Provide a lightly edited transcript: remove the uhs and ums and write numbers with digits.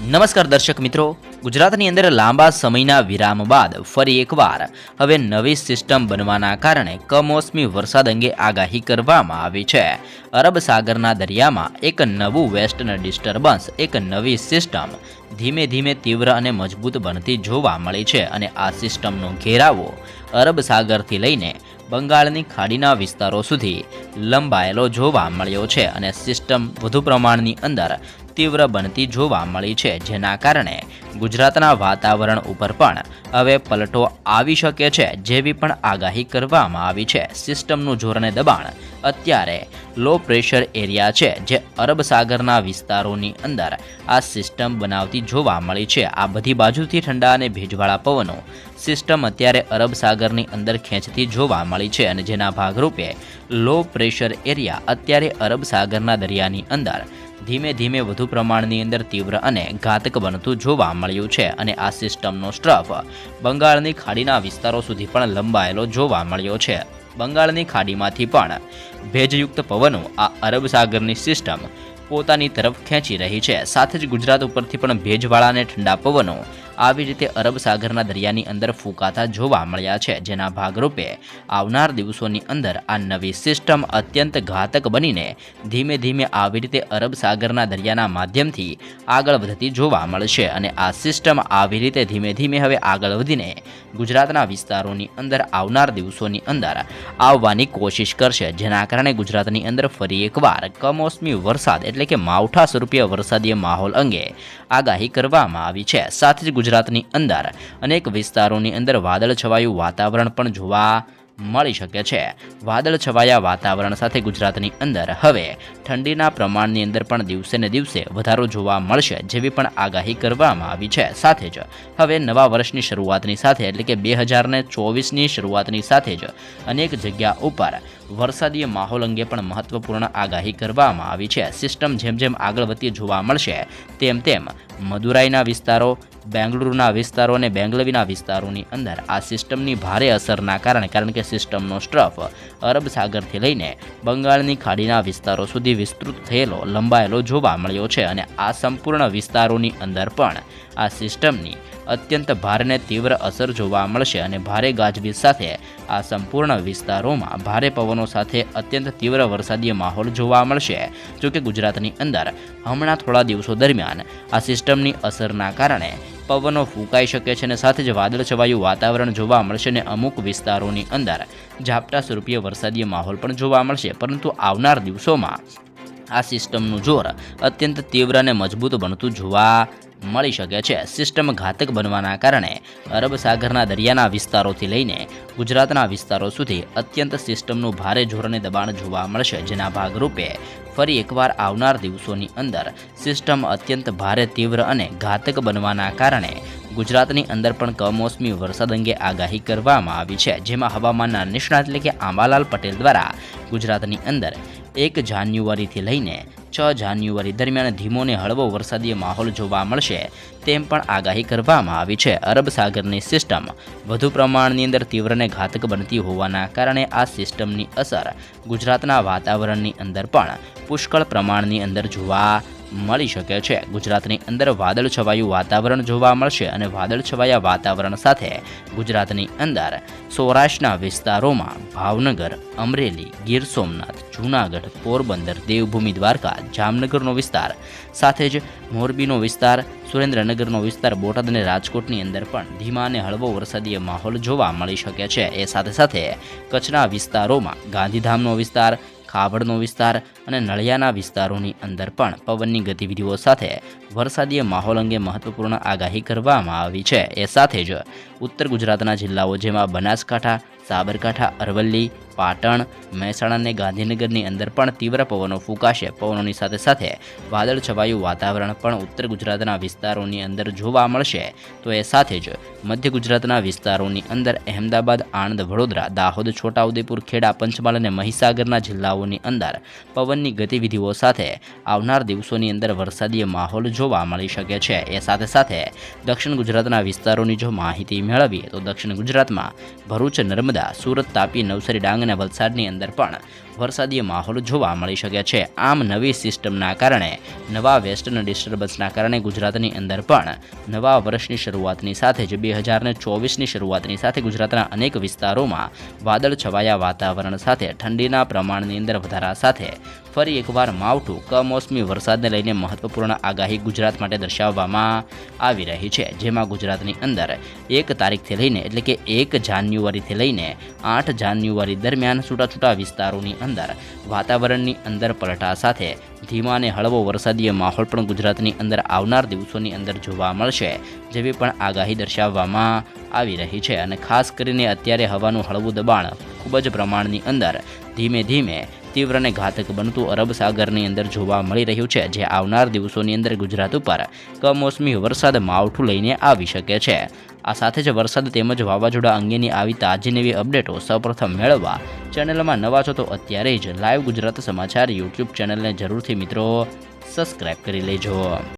નમસ્કાર દર્શક મિત્રો, ગુજરાતની અંદર લાંબા સમયના વિરામ બાદ ફરી એકવાર હવે નવી સિસ્ટમ બનવાના કારણે કમોસમી વરસાદ અંગે આગાહી કરવામાં આવી છે. અરબ સાગરના દરિયામાં એક નવું વેસ્ટર્ન ડિસ્ટર્બન્સ, એક નવી સિસ્ટમ ધીમે ધીમે તીવ્ર અને મજબૂત બનતી જોવા મળી છે અને આ સિસ્ટમનો ઘેરાવો અરબ સાગરથી લઈને બંગાળની ખાડીના વિસ્તારો સુધી લંબાયેલો જોવા મળ્યો છે અને સિસ્ટમ વધુ પ્રમાણની અંદર તીવ્ર બનતી જોવા મળી છે, જેના કારણે ગુજરાતના વાતાવરણ ઉપર પણ હવે પલટો આવી શકે છે જેવી પણ આગાહી કરવામાં આવી છે. સિસ્ટમનું જોર અને દબાણ અત્યારે લો પ્રેશર એરિયા છે જે અરબ સાગરના વિસ્તારોની અંદર આ સિસ્ટમ બનાવતી જોવા મળી છે. આ બધી બાજુથી ઠંડા અને ભેજવાળા પવનો સિસ્ટમ અત્યારે અરબ સાગરની અંદર ખેંચતી જોવા મળી છે અને જેના ભાગરૂપે લો પ્રેશર એરિયા અત્યારે અરબ સાગરના દરિયાની અંદર ધીમે ધીમે વધુ પ્રમાણની અંદર તીવ્ર અને ઘાતક બનતું જોવા મળ્યું છે અને આ સિસ્ટમનો સ્ટ્રફ બંગાળની ખાડીના વિસ્તારો સુધી પણ લંબાયેલો જોવા મળ્યો છે. બંગાળની ખાડીમાંથી પણ ભેજયુક્ત પવનો આ અરબ સાગરની સિસ્ટમ પોતાની તરફ ખેંચી રહી છે. સાથે જ ગુજરાત ઉપરથી પણ ભેજવાળા અને ઠંડા પવનો આવી રીતે અરબ સાગરના દરિયાની અંદર ફૂંકાતા જોવા મળ્યા છે, જેના ભાગરૂપે આવનાર દિવસોની અંદર આ નવી સિસ્ટમ અત્યંત ઘાતક બનીને ધીમે ધીમે આવી રીતે અરબ સાગરના દરિયાના માધ્યમથી આગળ વધતી જોવા મળશે અને આ સિસ્ટમ આવી રીતે ધીમે ધીમે હવે આગળ વધીને ગુજરાતના વિસ્તારોની અંદર આવનાર દિવસોની અંદર આવવાની કોશિશ કરશે, જેના કારણે ગુજરાતની અંદર ફરી એકવાર કમોસમી વરસાદ એટલે કે માવઠા સ્વરૂપીય વરસાદીય માહોલ અંગે આગાહી કરવામાં આવી છે. સાથે જ ગુજરાતની અંદર અનેક વિસ્તારોની અંદર વાદળ છવાયું વાતાવરણ પણ જોવા મળી શકે છે. વાદળ છવાયા વાતાવરણ સાથે ગુજરાતની અંદર હવે ઠંડીના પ્રમાણની અંદર પણ દિવસે ને દિવસે વધારો જોવા મળશે જેવી પણ આગાહી કરવામાં આવી છે. સાથે જ હવે નવા વર્ષની શરૂઆતની સાથે એટલે કે 2024ની શરૂઆતની સાથે જ અનેક જગ્યા ઉપર વરસાદીય માહોલ અંગે પણ મહત્વપૂર્ણ આગાહી કરવામાં આવી છે. સિસ્ટમ જેમ જેમ આગળ વધતી જોવા મળશે તેમ તેમ મદુરાઈના વિસ્તારો, બેંગલુરુના વિસ્તારો અને બેંગલવીના વિસ્તારોની અંદર આ સિસ્ટમની ભારે અસરના કારણે, કારણ કે સિસ્ટમનો સ્ટ્રફ અરબ સાગરથી લઈને બંગાળની ખાડીના વિસ્તારો સુધી વિસ્તૃત થયેલો લંબાયેલો જોવા મળ્યો છે અને આ સંપૂર્ણ વિસ્તારોની અંદર પણ આ સિસ્ટમની અત્યંત ભારે અને તીવ્ર અસર જોવા મળશે અને ભારે ગાજવીજ સાથે આ સંપૂર્ણ વિસ્તારોમાં ભારે પવનો સાથે અત્યંત તીવ્ર વરસાદીય માહોલ જોવા મળશે. જોકે ગુજરાતની અંદર હમણાં થોડા દિવસો દરમિયાન આ સિસ્ટમની અસરના કારણે પવનો ફૂંકાઈ શકે છે અને સાથે જ વાદળ છવાયું વાતાવરણ જોવા મળશે અને અમુક વિસ્તારોની અંદર ઝાપટા સ્વરૂપીય વરસાદીય માહોલ પણ જોવા મળશે, પરંતુ આવનાર દિવસોમાં આ સિસ્ટમનું જોર અત્યંત તીવ્ર અને મજબૂત બનતું જોવા મળી શકે છે. સિસ્ટમ ઘાતક બનવાના કારણે અરબ સાગરના દરિયાના વિસ્તારોથી લઈને ગુજરાતના વિસ્તારો સુધી અત્યંત સિસ્ટમનું ભારે જોર અને દબાણ જોવા મળશે, જેના ભાગરૂપે ફરી એકવાર આવનાર દિવસોની અંદર સિસ્ટમ અત્યંત ભારે, તીવ્ર અને ઘાતક બનવાના કારણે ગુજરાતની અંદર પણ કમોસમી વરસાદ અંગે આગાહી કરવામાં આવી છે, જેમાં હવામાનના નિષ્ણાત એટલે કે આંબાલાલ પટેલ દ્વારા ગુજરાતની અંદર 1 જાન્યુઆરીથી લઈને 6 જાન્યુઆરી દરમિયાન ધીમો અને હળવો વરસાદીય માહોલ જોવા મળશે તેમ પણ આગાહી કરવામાં આવી છે. અરબ સાગરની સિસ્ટમ વધુ પ્રમાણની અંદર તીવ્ર અને ઘાતક બનતી હોવાના કારણે આ સિસ્ટમની અસર ગુજરાતના વાતાવરણની અંદર પણ પુષ્કળ પ્રમાણની અંદર જોવા મળી શકે છે. ગુજરાતની અંદર વાદળ છવાયું વાતાવરણ જોવા મળશે અને વાદળ છવાયા વાતાવરણ સાથે ગુજરાતની અંદર સૌરાષ્ટ્રના વિસ્તારોમાં ભાવનગર, અમરેલી, ગીર સોમનાથ, જૂનાગઢ, પોરબંદર, દેવભૂમિ દ્વારકા, જામનગરનો વિસ્તાર, સાથે જ મોરબીનો વિસ્તાર, સુરેન્દ્રનગરનો વિસ્તાર, બોટાદ અને રાજકોટની અંદર પણ ધીમા અને હળવો વરસાદીય માહોલ જોવા મળી શકે છે. એ સાથે સાથે કચ્છના વિસ્તારોમાં ગાંધીધામનો વિસ્તાર, ખાવડનો વિસ્તાર અને નળિયાના વિસ્તારોની અંદર પણ પવનની ગતિવિધિઓ સાથે વરસાદીય માહોલ અંગે મહત્વપૂર્ણ આગાહી કરવામાં આવી છે. એ સાથે જ ઉત્તર ગુજરાતના જિલ્લાઓ જેમાં બનાસકાંઠા, સાબરકાંઠા, અરવલ્લી, પાટણ, મહેસાણા અને ગાંધીનગરની અંદર પણ તીવ્ર પવનો ફૂંકાશે. પવનોની સાથે સાથે વાદળ છવાયું વાતાવરણ પણ ઉત્તર ગુજરાતના વિસ્તારોની અંદર જોવા મળશે. તો એ સાથે જ મધ્ય ગુજરાતના વિસ્તારોની અંદર અહેમદાબાદ, આણંદ, વડોદરા, દાહોદ, છોટાઉદેપુર, ખેડા, પંચમહાલ અને મહીસાગરના જિલ્લાઓની અંદર પવનની ગતિવિધિઓ સાથે આવનાર દિવસોની અંદર વરસાદીય માહોલ જોવા મળી શકે છે. એ સાથે સાથે દક્ષિણ ગુજરાતના વિસ્તારોની જો માહિતી મેળવીએ તો દક્ષિણ ગુજરાતમાં ભરૂચ, નર્મદા, સુરત, તાપી, નવસારી, ડાંગ અને વલસાડની અંદર પણ વરસાદી માહોલ જોવા મળી શકે છે. આમ નવી સિસ્ટમના કારણે નવા વેસ્ટર્ન ડિસ્ટર્બન્સના કારણે ગુજરાતની અંદર પણ નવા વર્ષની શરૂઆતની સાથે જ 2024ની શરૂઆતની સાથે ગુજરાતના અનેક વિસ્તારોમાં વાદળ છવાયા વાતાવરણ સાથે ઠંડીના પ્રમાણની અંદર વધારા સાથે ફરી એકવાર માવઠું કમોસમી વરસાદને લઈને મહત્વપૂર્ણ આગાહી ગુજરાત માટે દર્શાવવામાં આવી રહી છે. જેમાં ગુજરાતની અંદર 1 તારીખથી લઈને એટલે કે 1 જાન્યુઆરીથી લઈને 8 જાન્યુઆરી દરમિયાન છૂટા વિસ્તારોની અંદર વાતાવરણની અંદર પલટા સાથે ધીમા અને હળવો વરસાદીય માહોલ પણ ગુજરાતની અંદર આવનાર દિવસોની અંદર જોવા મળશે જેવી પણ આગાહી દર્શાવવામાં આવી રહી છે. અને ખાસ કરીને અત્યારે હવાનું હળવું દબાણ ખૂબ જ પ્રમાણની અંદર ધીમે ધીમે તીવ્ર અને ઘાતક બનતું અરબ સાગરની અંદર જોવા મળી રહ્યું છે, જે આવનાર દિવસોની અંદર ગુજરાત ઉપર કમોસમી વરસાદ માવઠું લઈને આવી શકે છે. આ સાથે જ વરસાદ તેમજ વાવાઝોડા અંગેની આવી તાજી નવી અપડેટો સૌપ્રથમ મેળવવા ચેનલમાં નવા છો તો અત્યારે જ લાઈવ ગુજરાત સમાચાર યુટ્યુબ ચેનલને જરૂરથી મિત્રો સબસ્ક્રાઈબ કરી લેજો.